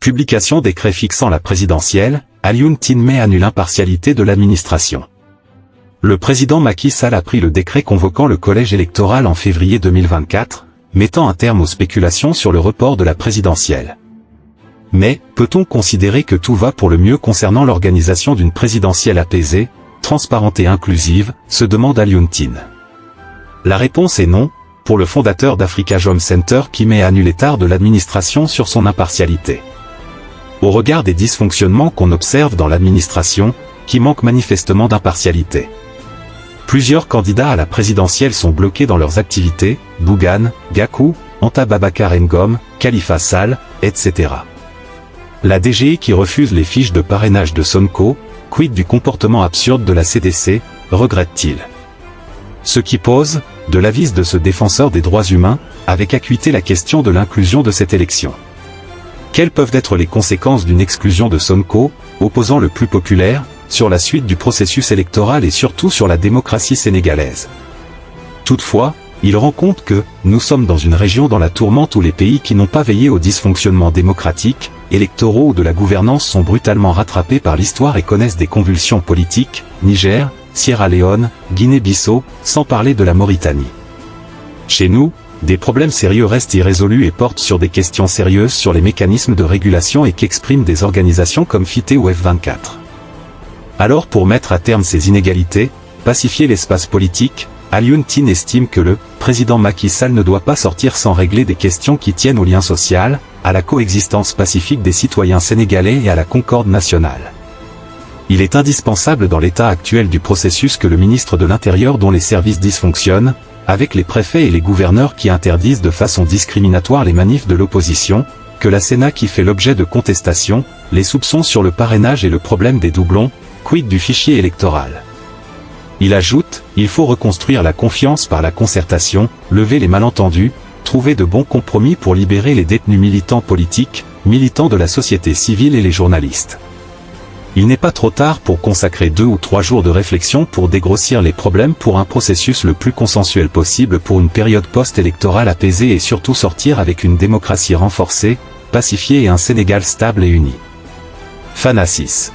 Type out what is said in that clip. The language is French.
Publication décret fixant la présidentielle, Alioune Tine met annule l'impartialité de l'administration. Le président Macky Sall a pris le décret convoquant le collège électoral en février 2024, mettant un terme aux spéculations sur le report de la présidentielle. Mais, peut-on considérer que tout va pour le mieux concernant l'organisation d'une présidentielle apaisée, transparente et inclusive, se demande Alioune Tine. La réponse est non, pour le fondateur d'Africa Jom Center qui met à nu l'état de l'administration sur son impartialité. Au regard des dysfonctionnements qu'on observe dans l'administration, qui manque manifestement d'impartialité. Plusieurs candidats à la présidentielle sont bloqués dans leurs activités, Bougane, Gakou, Anta Babacar Ngom, Khalifa Sall, etc. La DGI qui refuse les fiches de parrainage de Sonko, quid du comportement absurde de la CDC, regrette-t-il? Ce qui pose, de l'avis de ce défenseur des droits humains, avec acuité la question de l'inclusion de cette élection. Quelles peuvent être les conséquences d'une exclusion de Sonko, opposant le plus populaire, sur la suite du processus électoral et surtout sur la démocratie sénégalaise? Toutefois, il rend compte que, nous sommes dans une région dans la tourmente où les pays qui n'ont pas veillé au dysfonctionnement démocratique, électoraux ou de la gouvernance sont brutalement rattrapés par l'histoire et connaissent des convulsions politiques, Niger, Sierra Leone, Guinée-Bissau, sans parler de la Mauritanie. Chez nous, des problèmes sérieux restent irrésolus et portent sur des questions sérieuses sur les mécanismes de régulation et qu'expriment des organisations comme FITE ou F24. Alors pour mettre à terme ces inégalités, pacifier l'espace politique, Alioune Tine estime que le président Macky Sall ne doit pas sortir sans régler des questions qui tiennent au lien social, à la coexistence pacifique des citoyens sénégalais et à la concorde nationale. Il est indispensable dans l'état actuel du processus que le ministre de l'Intérieur dont les services dysfonctionnent, avec les préfets et les gouverneurs qui interdisent de façon discriminatoire les manifs de l'opposition, que la Sénat qui fait l'objet de contestations, les soupçons sur le parrainage et le problème des doublons, quid du fichier électoral. Il ajoute, il faut reconstruire la confiance par la concertation, lever les malentendus, trouver de bons compromis pour libérer les détenus militants politiques, militants de la société civile et les journalistes. Il n'est pas trop tard pour consacrer 2 ou 3 jours de réflexion pour dégrossir les problèmes pour un processus le plus consensuel possible pour une période post-électorale apaisée et surtout sortir avec une démocratie renforcée, pacifiée et un Sénégal stable et uni. Fanassis.